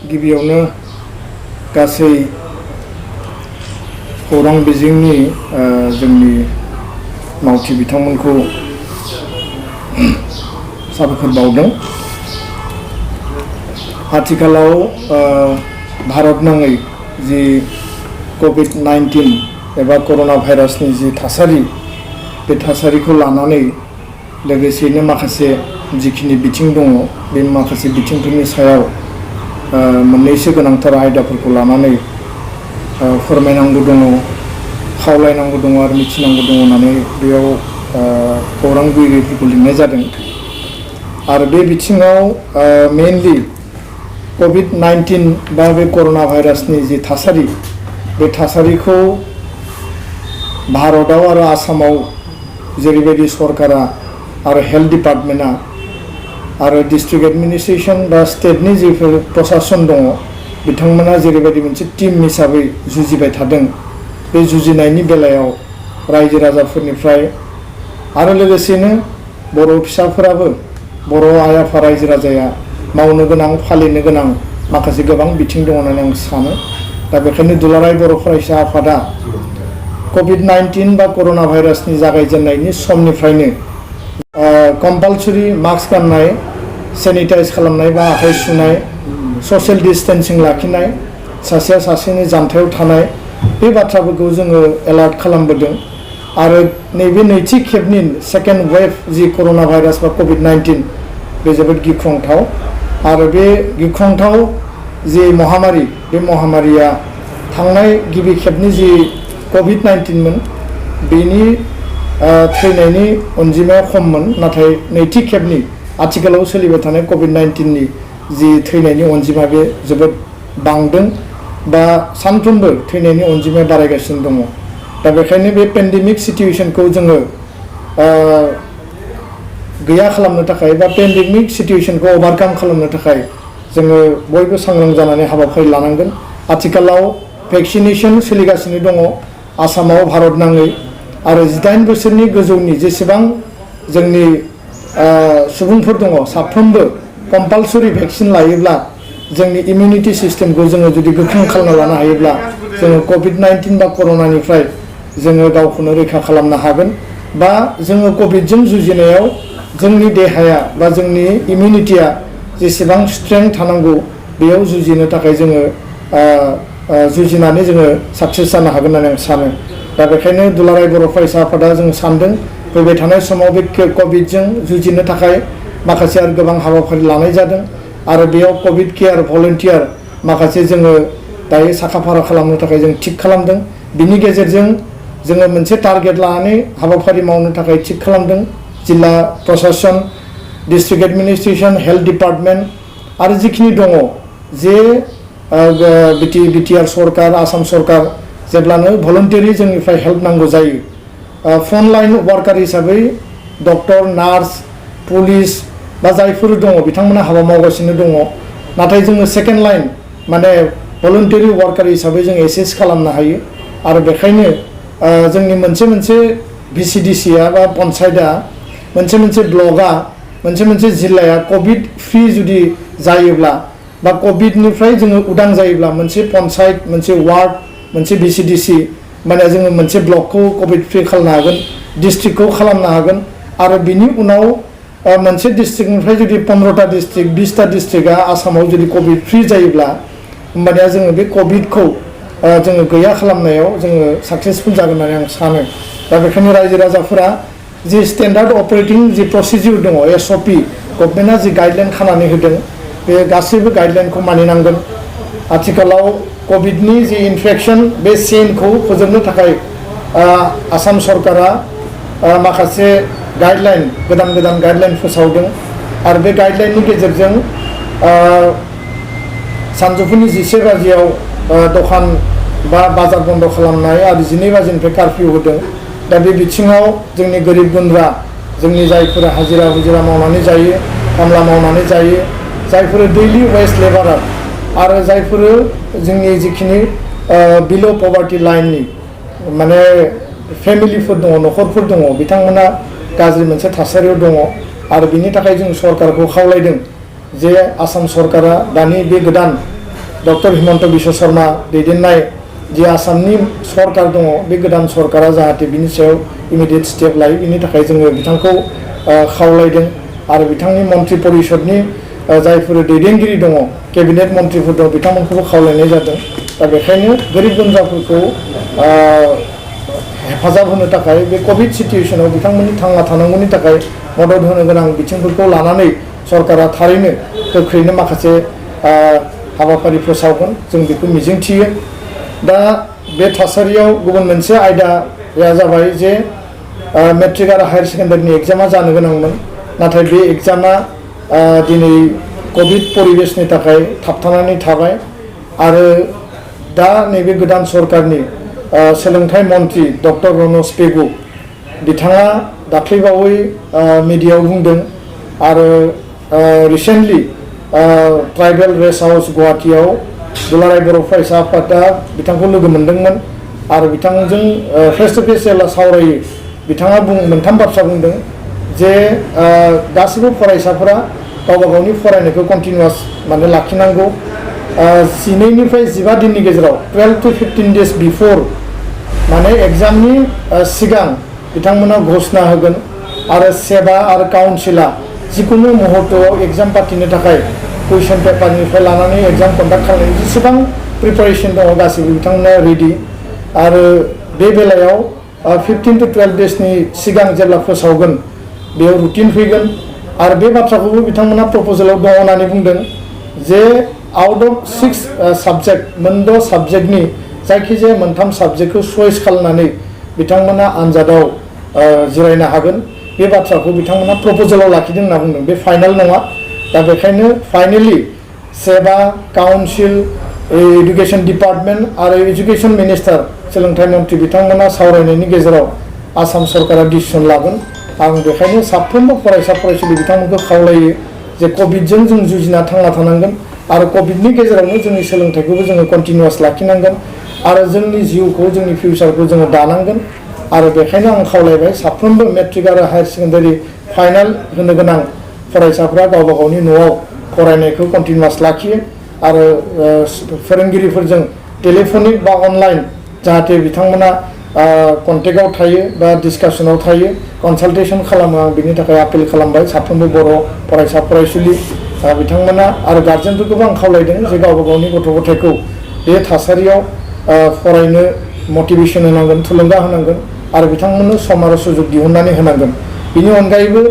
गिबियावनो गासै खौरां बिजोंनि जोंनि मावथि बिथांमोनखौ साबायखर बावदों। आथिखालाव भारतनाङै जि कोविड-19 एबा कर'ना भाइरासनि जि थासारि, बे थासारिखौ लानानै लोगोसेनो माखासे जिखिनि बिथिं दङ, बे माखासे बिथिंफोरनि सायाव मोननैसो गोनांथार आयदाफोरखौ लानानै फोरमायनांगौ दङ, खावलायनांगौ दङ आरो मिथिनांगौ दङ होननानै बेयाव खौरांगिरिफोरखौ लिंनाय जादों। आरो बे बिथिङाव मेनलि कोविड-19 बा बे कर'ना भाइरासनि जि थासारि, बे थासारिखौ भारतआव आरो आसामाव जेरैबायदि सरकारा आरो हेल्थ डिपार्टमेन्टआ आरो डिस्ट्रिक्ट एडमिनिस्ट्रेसन बा स्टेटनि जिफोर प्रशासन दङ, बिथांमोना जेरैबायदि मोनसे टीम हिसाबै जुजिबाय थादों, बे जुजिनायनि बेलायाव रायजो राजाफोरनिफ्राय आरो लोगोसेनो बर' फिसाफोराबो, बर' आइ आफा रायजो राजाया मावनो गोनां, फालिनो गोनां माखासे गोबां बिथिं दङ होननानै आं सानो। दा बेखायनो दुलाराय बर' फरायसा आफादा कोविड-19 बा कर'ना भाइरासनि जागायजेननायनि समनिफ्रायनो कम्पालसरि मास्क गाननाय, सेनिटाइज खालामनाय बा आखाइ सुनाय, ससियेल डिस्टेन्सिं लाखिनाय, सासेया सासेनि जानथायाव थानाय, बे बाथ्राफोरखौ जोङो एलार्ट खालामबोदों। आरो नैबे नैथि खेबनि सेकेन्ड वेभ जि कर'ना भाइरास बा कोविड-19, बे जोबोद गिख्रंथाव। आरो बे गिख्रंथाव जि महामारि, बे महामारिया थांनाय गिबि खेबनि जि कोविड-19मोन, बेनि थैनायनि अनजिमाया खममोन, नाथाय नैथि खेबनि आथिखालाव सोलिबाय थानाय कोविड-19नि जि थैनायनि अनजिमा, बे जोबोद बांदों बा सानफ्रोमबो थैनायनि अनजिमाया बारायगासिनो दङ। दा बेखायनो बे पेन्डेमिक सिटुएसनखौ जोङो गैया खालामनो थाखाय बा पेन्डेमिक सिटुएसनखौ ओभारकाम खालामनो थाखाय जोङो बयबो सांग्रां जानानै हाबाफारि लानांगोन। आथिखालाव भेक्सिनेसन सोलिगासिनो दङ आसामाव भारतनाङै, आरो 18 बोसोरनि गोजौनि जेसेबां जोंनि सुबुंफोर दङ, साफ्रोमबो कम्पालसरि भेक्सिन लायोब्ला जोंनि इमिउनिटि सिस्टेमखौ जोङो जुदि गोख्रों खालामना लानो हायोब्ला जोङो कोविड-19 बा कर'नानिफ्राय जोङो गावखौनो रैखा खालामनो हागोन। बा जोङो कोविडजों जुजिनायाव जोंनि देहाया बा जोंनि इमिउनिटिया जेसेबां स्ट्रेंथ थानांगौ, बेयाव जुजिनो थाखाय जोङो जुजिनानै जोङो साक्सेस जानो हागोन होननानै आं सानो। दा बेखायनो दुलाराय बर' फरायसा आफादा जों सानदों फैबाय थानाय समाव बे कोविडजों जुजिनो थाखाय माखासे आरो गोबां हाबाफारि लानाय जादों। आरो बेयाव कोविड केयार भलन्टियार माखासे जोङो दायो साखाफारा खालामनो थाखाय जों थिग खालामदों। बिनि गेजेरजों जोङो मोनसे टारगेट लानानै हाबाफारि मावनो थाखाय थिग खालामदों। जिल्ला प्रशासन, डिस्ट्रिक्ट एडमिनिस्ट्रेसन, हेल्थ डिपार्टमेन्ट आरो जिखिनि दङ, जे बिटिआर सरकार, आसाम सरकार जेब्लानो भलन्टियारि जोंनिफ्राय हेल्प नांगौ जायो, फ्रन्टलाइन वार्कार हिसाबै डक्टर, नार्स, पुलिस बा जायफोर दङ बिथांमोना हाबा मावगासिनो दङ। नाथाय जोङो सेकेन्ड लाइन माने भलन्टियारि वार्कार हिसाबै जों एसेस खालामनो हायो। आरो बेखायनो जोंनि मोनसे भिसिडिसिआ बा पन्सायतआ, मोनसे ब्लकआ, मोनसे जिल्लाया कोविड फ्रि जुदि जायोब्ला बा कोविडनिफ्राय जोङो उदां जायोब्ला मोनसे पन्सायत, मोनसे वार्ड, मोनसे भिसिडिसि माने जोङो मोनसे ब्लकखौ कोविड फ्रि खालामनो हागोन, डिस्ट्रिक्टखौ खालामनो हागोन। आरो बिनि उनाव मोनसे डिस्ट्रिक्टनिफ्राय जुदि 15टा डिस्ट्रिक्ट, 20टा डिस्ट्रिक्टआ आसामाव जुदि कोविड फ्रि जायोब्ला, होमबानिया जोङो बे कोविडखौ जोङो गैया खालामनायाव जोङो साक्सेसफुल जागोन होननानै आं सानो। दा बेखायनो रायजो राजाफोरा जि स्टेन्डार्ड अपारेटिं जि प्रसिडिउर दङ, SOP, गभर्नमेन्टआ जि गाइडलाइन खानानै होदों, बे गासैबो गाइडलाइनखौ मानिनांगोन। आथिखालाव कोविडनि जि इनफेक्सन, बे चेनखौ फोजोबनो थाखाय आसाम सरकारा माखासे गाइडलाइन, गोदान गाइडलाइन फोसावदों। आरो बे गाइडलाइननि गेजेरजों सानजौफुनि 11 बाजियाव दखान बा बाजार बन्द खालामनाय आरो 12 बाजिनिफ्राय कारफिउ होदों। दा बे बिथिङाव जोंनि गोरिब गुन्द्रा, जोंनि जायफोरा हाजिरा मावनानै जायो, खामला मावनानै जायो, जायफोर दैलि वेज लेबारार आरो जायफोर जोंनि जिखिनि बिल' पभार्टि लाइननि माने फेमिलिफोर दङ, न'खरफोर दङ, बिथांमोना गाज्रि मोनसे थासारियाव दङ। आरो बिनि थाखाय जों सरकारखौ खावलायदों जे आसाम सरकारा दानि बे गोदान डक्टर हिमन्त बिश्व शर्मा दैदेननाय जि आसामनि सरकार दङ बे गोदान सरकारा जाहाथे बिनि सायाव इमिडियेट स्टेप लायो बिनि थाखाय जोङो बिथांखौ खावलायदों आरो बिथांनि मन्त्रि परिषदनि जायफोर दैदेनगिरि दङ केबिनेट मन्थ्रिफोर दं बिथांमोनखौबो खावलायनाय जादों दा बेखायनो गोरिब गुन्द्राफोरखौ हेफाजाब होनो थाखाय बे कोभिड सिचुएशनाव बिथांमोननि थांना थानांगौनि थाखाय मदद होनो गोनां बिथिंफोरखौ लानानै सरकारा थारैनो गोख्रैनो माखासे हाबाफारि फोसावगोन जों बेखौ मिजिंथियो दा बे थासारियाव गुबुन मोनसे आयदाया जाबाय जे मेट्रिक आरो हायार सेकेन्डारिनि एग्जामा जानो गोनांमोन नाथाय बे एग्जामा दिनै कोभिड परिबेशनि थाखाय थाबथानानै थाबाय आरो दा नैबे गोदान सरकारनि सोलोंथाइ मन्थ्रि डक्टर रनज पेगु बिथाङा दाख्लैबावै मिडियायाव बुंदों आरो रिसेन्टलि ट्राइबेल रेस्ट हाउस गुवाहाटीयाव दुलाराय बर' फरायसा आफादा बिथांखौ लोगो मोन्दोंमोन आरो बिथांजों फेस टु फेस जेब्ला सावरायो बिथाङा मोनथाम बाथ्रा बुंदों जे गासैबो फरायसाफोरा गावबा गावनि फरायनायखौ कन्टिनिउआस माने लाखिनांगौ 12 निफ्राय 15 दिननि गेजेराव 12 to 15 days बिफोर माने एग्जामनि सिगां बिथांमोना घोषणा होगोन आरो सेबा आरो काउन्सिला जिकुनु मुहूर्तआव एग्जाम पातिनो थाखाय कुइसन पेपारनिफ्राय लानानै एग्जाम कन्डाक्ट खालामनायनि जेसेबां प्रिपारेसन दङ गासैबो बिथांमोना रेडि आरो बे बेलायाव 15 to 12 daysनि सिगां जेब्ला फोसावगोन बेयाव रुटिन फैगोन आरो बे बाथ्राखौबो बिथांमोना प्रप'जेलाव दङ होननानै बुंदों जे आउट अफ 6 साबजेक्ट मोनद' साबजेक्टनि जायखिजाया मोनथाम साबजेक्टखौ चयस खालामनानै बिथांमोना आनजादाव जिरायनो हागोन बे बाथ्राखौ बिथांमोना प्रप'जेलाव लाखिदों होनना बुंदों बे फाइनाल नङा दा बेखायनो फाइनेलि सेबा काउन्सिल एडुकेशन डिपार्टमेन्ट आरो एडुकेशन मिनिस्टार सोलोंथाइ मन्थ्रि बिथांमोना सावरायनायनि गेजेराव आसाम सरकारा डिसिसन लागोन आं बेखायनो साफ्रोमबो फरायसा फरायसुलि बिथांमोनखौ खावलायो जे कभिडजों जों जुजिना थांना थानांगोन आरो कभिडनि गेजेरावनो जोंनि सोलोंथाइखौबो जोङो कन्टिनिउआस लाखिनांगोन आरो जोंनि जिउखौ जोंनि फिउचारखौ जोङो दानांगोन आरो बेखायनो आं खावलायबाय साफ्रोमबो मेट्रिक आरो हायार सेकेन्डारि फाइनाल होनो गोनां फरायसाफ्रा गावबा गावनि न'आव फरायनायखौ कन्टिनिउआस लाखियो आरो फोरोंगिरिफोरजों टेलिफनिक बा अनलाइन जाहाथे बिथांमोना कन्टेक्टआव थायो बा डिसकासनाव थायो कनसालटेसन खालामो आं बिनि थाखाय आपिल खालामबाय साफ्रोमबो बर' फरायसा फरायसुलि बिथांमोना आरो गार्जेनफोरखौबो आं खावलायदों जे गावबा गावनि गथ' गथायखौ बे थासारियाव फरायनो मटिभेसन होनांगोन थुलुंगा होनांगोन आरो बिथांमोननो सम आरो सुजुग दिहुननानै होनांगोन बिनि अनगायैबो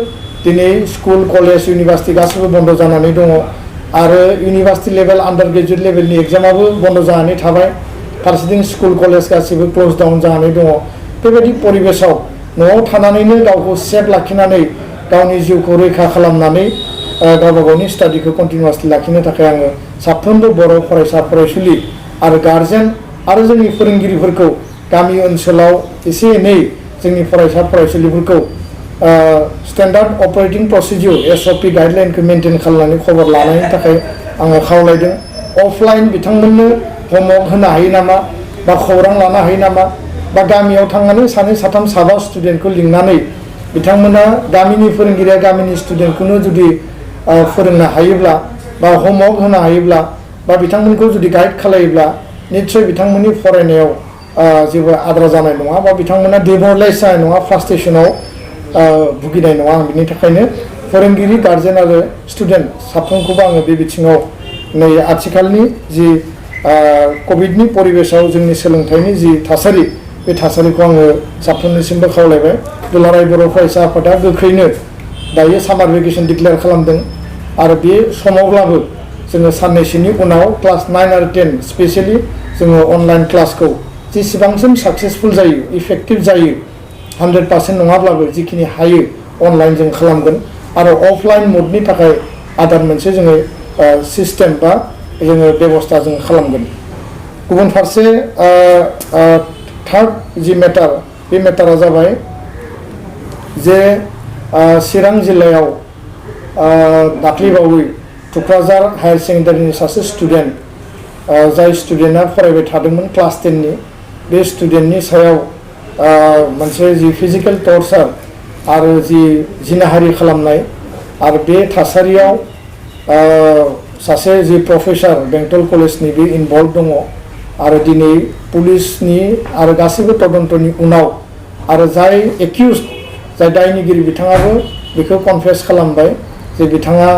दिनै स्कुल कलेज इउनिभार्सिटि गासैबो बन्द जानानै दङ आरो इउनिभार्सिटि लेभेल आन्डार ग्रेजुवेट लेभेलनि एग्जामाबो बन्द जानानै थाबाय फारसेथिं स्कुल कलेज गासैबो क्लोज डाउन जानानै दङ बेबायदि परिबेसाव न'आव थानानैनो गावखौ सेफ लाखिनानै गावनि जिउखौ रैखा खालामनानै गावबा गावनि स्टाडिखौ कन्टिनिउआसलि लाखिनो थाखाय आङो साफ्रोमबो बर' फरायसा फरायसुलि आरो गार्जेन आरो जोंनि फोरोंगिरिफोरखौ गामि ओनसोलाव एसे एनै जोंनि फरायसा फरायसुलिफोरखौ स्टेन्डार्ड अपारेटिं प्रसिडिउर SOP गाइडलाइनखौ मेनटेन खालामनानै खबर लानायनि थाखाय आङो खावलायदों अफलाइन बिथांमोननो होमवर्क होनो हायो नामा बा खौरां लानो हायो नामा बा गामियाव थांनानै सानै साथाम साबा स्टुडेन्टखौ लिंनानै बिथांमोना गामिनि फोरोंगिरिया गामिनि स्टुडेन्टखौनो जुदि फोरोंनो हायोब्ला बा होमवर्क होनो हायोब्ला बा बिथांमोनखौ जुदि गाइड खालायोब्ला निश्चय बिथांमोननि फरायनायाव जेबो आद्रा जानाय नङा बा बिथांमोना डिमरलाइज जानाय नङा फ्रास्ट्रेसनाव भुगिनाय नङा आं बिनि थाखायनो फोरोंगिरि गार्जेन आरो स्टुडेन्ट साफ्रोमखौबो आङो बे बिथिङाव नै आथिखालनि जि कभिडनि परिबेसाव जोंनि सोलोंथाइनि जि थासारि बे थासारिखौ आङो साफ्रोमनिसिमबो खावलायबाय दुलाराय बर' फरायसा आफादा गोख्रैनो दायो सामार भेकेसन डिक्लेयार खालामदों आरो बे समावब्लाबो जोङो साननैसोनि उनाव क्लास 9 आरो 10 स्पेसियेलि जोङो अनलाइन क्लासखौ जेसेबांसिम साक्सेसफुल जायो इफेक्टिभ जायो 100% नङाब्लाबो जिखिनि हायो अनलाइन जों खालामगोन आरो अफलाइन मोडनि थाखाय आदार मोनसे जोङो सिस्टेम बा जोङो बेबस्था जों खालामगोन गुबुन फारसे थार्ड जि मेटार बे मेटारा जाबाय जे चिरां जिल्लायाव दाख्लैबावै टुक्राझार हायार सेकेन्डारिनि सासे स्टुडेन्ट जाय स्टुडेन्टआ फरायबाय थादोंमोन क्लास 10नि बे स्टुडेन्टनि सायाव मोनसे जि फिजिकेल टर्चार आरो जि जिनाहारि खालामनाय आरो बे थासारियाव सासे जि प्रफेसर बेंटल कलेजनि बे इनभल्भ दङ आरो दिनै पुलिसनि आरो गासैबो तदन्तनि उनाव आरो जाय एक्यूज जाय दायनिगिरि बिथाङाबो बेखौ कनफेस खालामबाय जे बिथाङा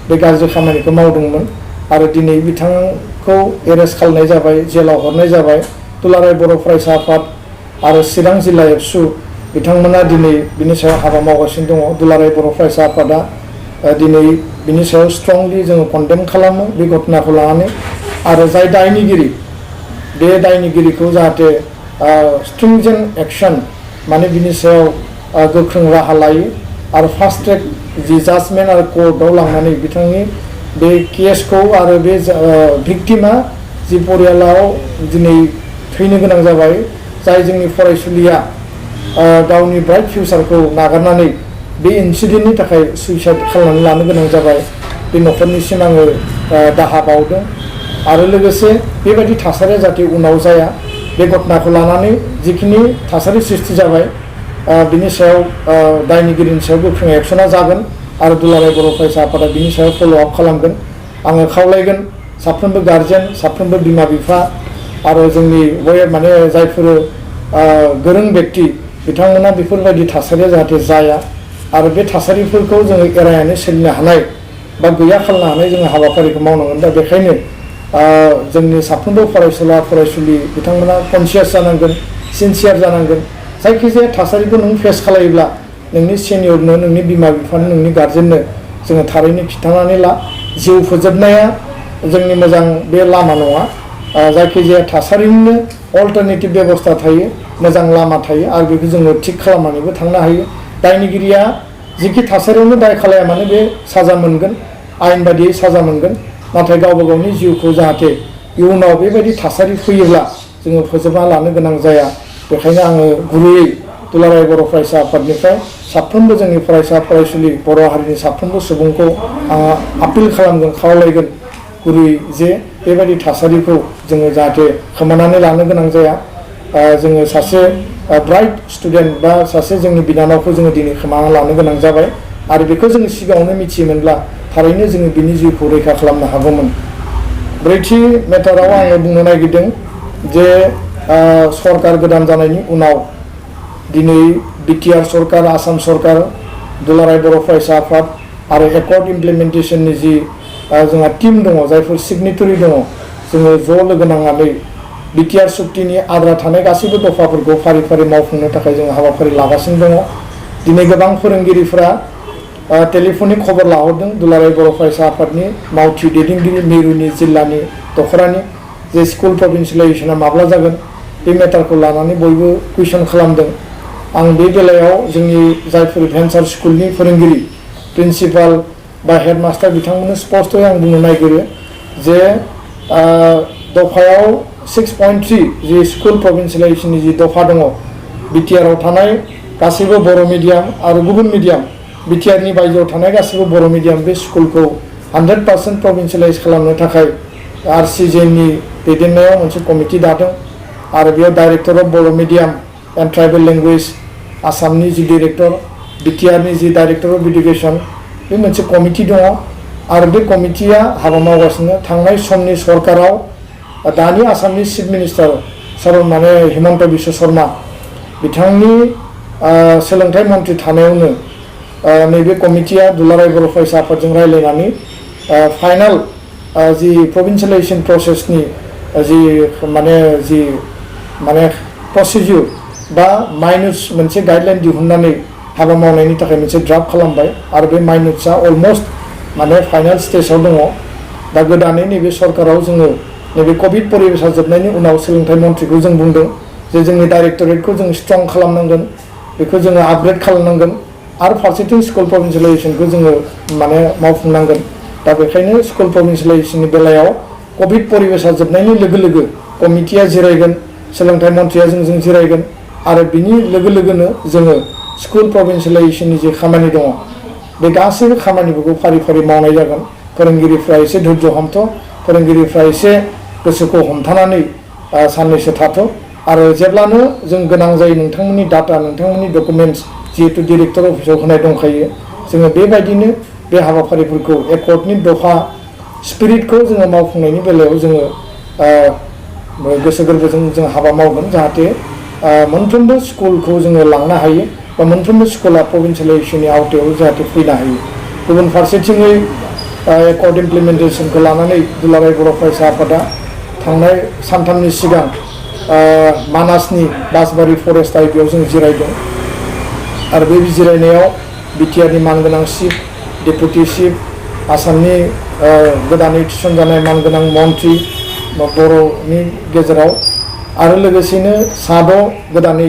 बे गाज्रि खामानिखौ मावदोंमोन आरो दिनै बिथांखौ एरेस्ट खालामनाय जाबाय जेलाव हरनाय जाबाय दुलाराय बर' फरायसा आफाद आरो चिरां जिल्ला एबसु बिथांमोना दिनै बिनि सायाव हाबा मावगासिनो दङ दुलाराय बर' फरायसा आफादा दिनै बिनि सायाव स्ट्रंलि जोङो कन्डेम खालामो बे घटनाखौ लानानै आरो जाय दायनिगिरि बे दायनिगिरिखौ जाहाथे स्ट्रिंजेन्ट एक्शन माने बिनि सायाव गोख्रों राहा लायो आरो फास्ट ट्रेक जि जाजमेन्ट आरो कर्टआव लांनानै बिथांनि बे केसखौ आरो बे भिक्टिमा जि परियालाव दिनै थैनो गोनां जाबाय जाय जोंनि फरायसुलिया गावनि ब्राइट फिउचारखौ नागारनानै बे इन्सिडेन्टनि थाखाय सुइसाइड खालामनानै लानो गोनां जाबाय बे न'खरनिसिम आङो दाहा बावदों आरो लोगोसे बेबायदि थासारिया जाहाथे उनाव जाया बे घटनाखौ लानानै जिखिनि थासारि सृष्टि जाबाय बिनि सायाव दायनिगिरिनि सायाव गोख्रों एक्सना जागोन आरो दुलाराय बर' फरायसा आफादा बिनि सायाव फल' आप खालामगोन आङो खावलायगोन साफ्रोमबो गार्जेन साफ्रोमबो बिमा बिफा आरो जोंनि माने जायफोर गोरों व्यक्ति बिथांमोना बेफोरबायदि थासारिया जाहाथे जाया आरो बे थासारिफोरखौ जोङो एरायनानै सोलिनो हानाय बा गैया खालामनो हानाय जोङो हाबाफारिखौ मावनांगोन दा बेखायनो जोंनि साफ्रोमबो फरायसुला फरायसुलि बिथांमोना कनसियास जानांगोन सिनसियार जानांगोन जायखिजाया थासारिखौ नों फेस खालायोब्ला नोंनि सेनियरनो नोंनि बिमा बिफानो नोंनि गार्जेननो जोङो थारैनो खिन्थानानै ला जिउ फोजोबनाया जोंनि मोजां बे लामा नङा जायखिजाया थासारिनिनो अल्टारनेटिभ बेबस्था थायो मोजां लामा थायो आरो बेखौ जोङो थिग खालामनानैबो थांनो हायो दायनिगिरिया जिखि थासारियावनो दाय खालाया मानो बे साजा मोनगोन आयेन बादियै साजा मोनगोन नाथाय गावबा गावनि जिउखौ जाहाथे इयुनाव बेबायदि थासारि फैयोब्ला जोङो फोजोबना लानो गोनां जाया बेखायनो आङो गुरैयै दुलाराय बर' फरायसा आफादनिफ्राय साफ्रोमबो जोंनि फरायसा फरायसुलि बर' हारिनि साफ्रोमबो सुबुंखौ आङो आपिल खालामगोन खावलायगोन गुरै जे बेबायदि थासारिखौ जोङो जाहाथे खोमानानै लानो गोनां जाया जोङो सासे ब्राइट स्टुडेन्ट बा सासे जोंनि बिनानावखौ जोङो दिनै खोमाना लानो गोनां जाबाय आरो बेखौ जोङो सिगाङावनो मिथियोमोनब्ला थारैनो जोङो बिनि जिउखौ रैखा खालामनो हागौमोन ब्रैथि मेटाराव आङो बुंनो नागिरदों जे सरकार गोदान जानायनि उनाव दिनै बिटिआर सरकार आसाम सरकार दुलाराय बर' फरायसा आफाद आरो एकर्ड इमप्लिमेन्टेसननि जि जोंहा टीम दङ जायफोर सिगनेटरि दङ जोङो ज' लोगो नांनानै बिटिआर सुक्तिनि आद्रा थानाय गासैबो दफाफोरखौ फारि फारि मावफुंनो थाखाय जोङो हाबाफारि लागासिनो दङ दिनै गोबां फोरोंगिरिफोरा टेलिफनिक खबर लाहरदों दुलाराय बर' फरायसा आफादनि मावथि दैदेनगिरि मिरुनि जिल्लानि दखरानि जे स्कुल प्रभिन्सियेलाइजेसना माब्ला जागोन बे मेटारखौ लानानै बयबो कुइसन खालामदों आं बे बेलायाव जोंनि जायफोर भेन्सार स्कुलनि फोरोंगिरि प्रिन्सिपाल बा हेडमास्टार बिथांमोननो स्पष्टयै आं बुंनो नागिरो जे दफायाव 6.3 जि स्कुल प्रभिन्सियेलाइजेसननि जि दफा दङ बिटिआरआव थानाय गासैबो बर' मिडियाम आरो गुबुन मिडियाम बिटिआरनि बायजोआव थानाय गासैबो बर' मिडियाम बे स्कुलखौ 100% प्रभिन्सियेलाइज खालामनो थाखाय आरसिजेनि दैदेननायाव मोनसे कमिटि दादों आरो बेयाव director of Bodo' medium and tribal language आसामनि जि डिरेक्टर बिटिआरनि जि डाइरेक्टर अफ इडुकेसन बे मोनसे कमिटि दङ आरो बे कमिटिया हाबा मावगासिनो थांनाय समनि सरकाराव दानि आसामनि चिफ मिनिस्टार माने हिमन्त बिश्व शर्मा बिथांनि सोलोंथाइ मन्थ्रि थानायावनो नैबे कमिटिया दुलाराय बर' फरायसा आफादजों रायज्लायनानै फाइनाल जि प्रभिन्सियेलाइजेसन प्रसेसनि जि प्रसिडिउर बा माइनुट्स मोनसे गाइडलाइन दिहुननानै हाबा मावनायनि थाखाय मोनसे ड्राफ्ट खालामबाय आरो बे माइनुट्सआ अलमस्ट माने फाइनाल स्टेजाव दङ दा गोदानै नैबे सरकाराव जोङो नैबे कभिड परिबेसा जोबनायनि उनाव सोलोंथाइ मन्थ्रिखौ जों बुंदों जे जोंनि डाइरेक्टरेटखौ जों स्ट्रं खालामनांगोन बेखौ जोङो आपग्रेड खालामनांगोन आरो फारसेथिं स्कुल प्रभिन्सियेलाइजेसनखौ जोङो माने मावफुंनांगोन दा बेखायनो स्कुल प्रभिन्सियेलाइजेसननि बेलायाव कभिड परिबेसा जोबनायनि लोगो लोगो कमिटिया जिरायगोन सोलोंथाइ मन्थ्रिया जोंजों जिरायगोन आरो बिनि लोगो लोगोनो जोङो स्कुल प्रभिन्सियेलाइजेसननि जे खामानि दङ बे गासैबो खामानिफोरखौ फारि फारि मावनाय जागोन फोरोंगिरिफ्रा एसे धैर्य हमथ' फोरोंगिरिफ्रा एसे गोसोखौ हमथानानै साननैसो थाथ' आरो जेब्लानो जों गोनां जायो नोंथांमोननि डाटा नोंथांमोननि डकुमेन्टस जिहेतु डिरेक्टर अफिसाव होनाय दंखायो जोङो बेबायदिनो बे हाबाफारिफोरखौ एकर्डनि दफा स्पिरिटखौ जोङो मावफुंनायनि बेलायाव जोङो गोसो गोरबोजों जों हाबा मावगोन जाहाथे मोनफ्रोमबो स्कुलखौ जोङो लांनो हायो बा मोनफ्रोमबो स्कुला प्रभिन्सियेलाइजेसननि आवथायाव जाहाथे फैनो हायो। गुबुन फारसेथिङै एकर्ड इमप्लिमेन्टेसनखौ लानानै दुलाराय बर' फरायसा आफादा थांनाय सानथामनि सिगां मानासनि बासबारि फरेस्ट आइडियाव जों जिरायदों आरो बे जिरायनायाव बिटिआरनि मानगोनां चिफ डेपुटि चिफ आसामनि गोदानै थिसनजानाय मानगोनां मन्त्रि बर'नि गेजेराव आरो लोगोसेनो 6 गोदानै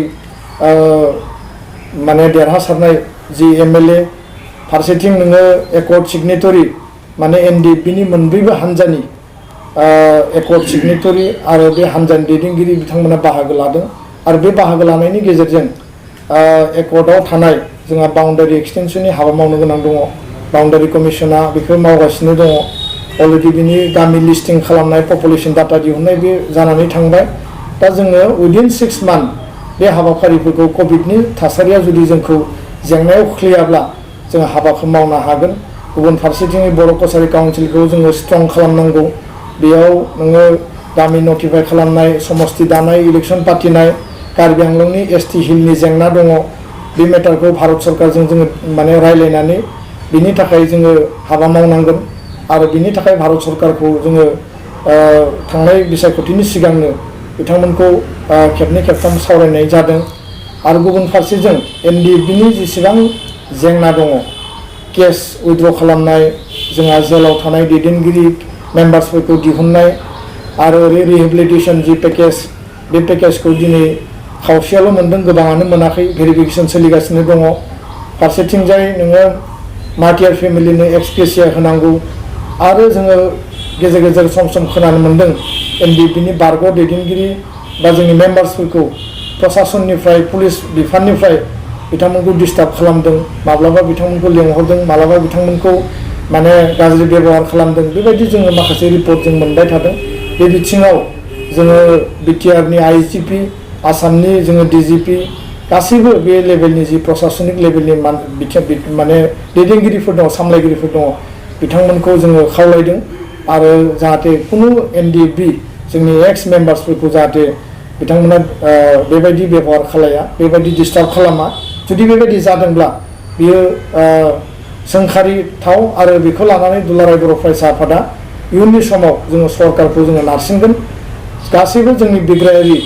माने देरहासारनाय जि एमएलए फारसेथिं नोङो एकर्ड सिगनेटरि माने एनडिएफबिनि मोनब्रैबो हान्जानि एकर्ड सिगनेटरि आरो बे हान्जानि दैदेनगिरि बिथांमोना बाहागो लादों आरो बे बाहागो लानायनि गेजेरजों एकर्डआव थानाय जोंहा बाउन्डारि एक्सटेनसननि हाबा मावनो गोनां दङ। बाउन्डारि कमिसना बेखौ मावगासिनो दङ। अलरेडि बिनि गामि लिस्टिं खालामनाय पपुलेसन डाटा दिहुननाय बे जानानै थांबाय। दा जोङो उइदिन 6 मान्थ बे हाबाफारिफोरखौ कभिडनि थासारिया जुदि जोंखौ जेंनायाव खोख्लैयाब्ला जों हाबाखौ मावनो हागोन। गुबुन फारसेथिं बर' कसारि काउन्सिलखौ जोङो स्ट्रं खालामनांगौ। बेयाव नोङो गामि नटिफाइ खालामनाय, समस्ति दानाय, इलेक्सन पार्टिनाय, कार्बि आंलंनि एसटि हिलनि जेंना दङ। बे मेटारखौ भारत सरकारजों जोङो माने रायलायनानै बिनि थाखाय जोङो हाबा मावनांगोन आरो बिनि थाखाय भारत सरकारखौ जोङो थांनाय बिसायख'थिनि सिगांनो बिथांमोनखौ खेबनै खेबथाम सावरायनाय जादों। आरो गुबुन फारसेजों एनडिएफबिनि जेसेबां जेंना दङ, केस उइथड्र खालामनाय, जोंहा जेलाव थानाय दैदेनगिरि मेम्बार्सफोरखौ दिहुननाय आरो रिहेबिलिटेसन जि पेकेज, बे पेकेजखौ दिनै खावसेयाल' मोनदों, गोबाङानो मोनाखै। भेरिफिकेसन सोलिगासिनो दङ। फारसेथिंजाय नोङो मार्टियार फेमिलिनो एक्सग्रेसिया होनांगौ आरो जोङो गेजेर गेजेर सम सम खोनानो मोन्दों एनडिएफबिनि बारग' दैदेनगिरि बा जोंनि मेम्बार्सफोरखौ प्रशासननिफ्राय पुलिस बिफाननिफ्राय बिथांमोनखौ डिस्टार्ब खालामदों, माब्लाबा बिथांमोनखौ लेंहरदों, माब्लाबा बिथांमोनखौ माने गाज्रि बेबहार खालामदों। बेबायदि जोङो माखासे रिपर्ट जों मोनबाय थादों। बे बिथिङाव जोङो बिटिआरनि आइजिपि, आसामनि जोङो डिजिपि गासैबो बे लेभेलनि जि प्रशासनिक लेभेलनि माने दैदेनगिरिफोर दङ, सामलायगिरिफोर दङ, बिथांमोनखौ जोङो खावलायदों आरो जाहाथे खुनु एनडिएफबि जोंनि एक्स मेम्बार्सफोरखौ जाहाथे बिथांमोना बेबायदि बेबहार खालाया, बेबायदि डिस्टार्ब खालामा। जुदि बेबायदि जादोंब्ला बियो सोंखारिथाव आरो बेखौ लानानै दुलाराय बर' फरायसा आफादा इयुननि समाव जोङो सरकारखौ जोङो नारसिनगोन। गासैबो जोंनि बिग्रायारि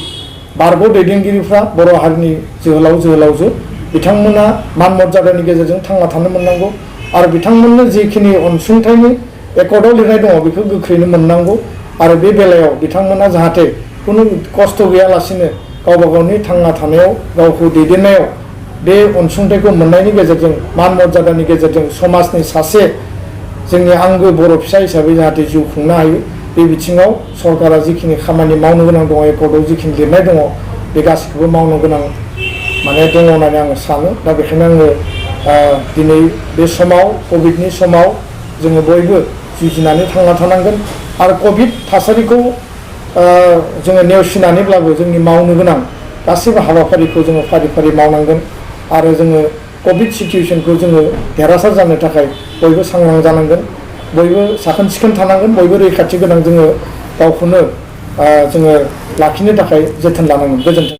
बारग' दैदेनगिरिफ्रा बर' हारिनि जोहोलाव जोहोलावजो बिथांमोना मान मर्यादानि गेजेरजों थांना थानो मोननांगौ आरो बिथांमोननो जिखिनि अनसुंथाइनि एकर्डआव लिरनाय दङ बेखौ गोख्रैनो मोननांगौ आरो बे बेलायाव बिथांमोना जाहाथे खुनु खस्थ' गैयालासिनो गावबा गावनि थांना थानायाव, गावखौ दैदेननायाव बे अनसुंथाइखौ मोननायनि गेजेरजों मान मर्यादानि गेजेरजों समाजनि सासे जोंनि आंगो बर' फिसा हिसाबै जाहाथे जिउ खुंनो हायो। बे बिथिङाव सरकारा जिखिनि खामानि मावनो गोनां दङ, एकर्डआव जिखिनि लिरनाय दङ, बे गासैखौबो मावनो गोनां माने दङ होननानै आङो सानो। दा बेखायनो आङो दिनै बे समाव, कभिडनि समाव जोङो बयबो जुजिनानै थांना थानांगोन आरो कभिड थासारिखौ जोङो नेवसिनानैब्लाबो जोंनि मावनो गोनां गासैबो हाबाफारिखौ जोङो फारि फारि मावनांगोन आरो जोङो कभिड सिचुवेसनखौ जोङो देरहासार जानो थाखाय बयबो सांग्रां जानांगोन, बयबो साखोन सिखोन थानांगोन, बयबो रैखाथि गोनां जोङो गावखौनो जोङो लाखिनो थाखाय जोथोन लानांगोन। गोजोन्थों।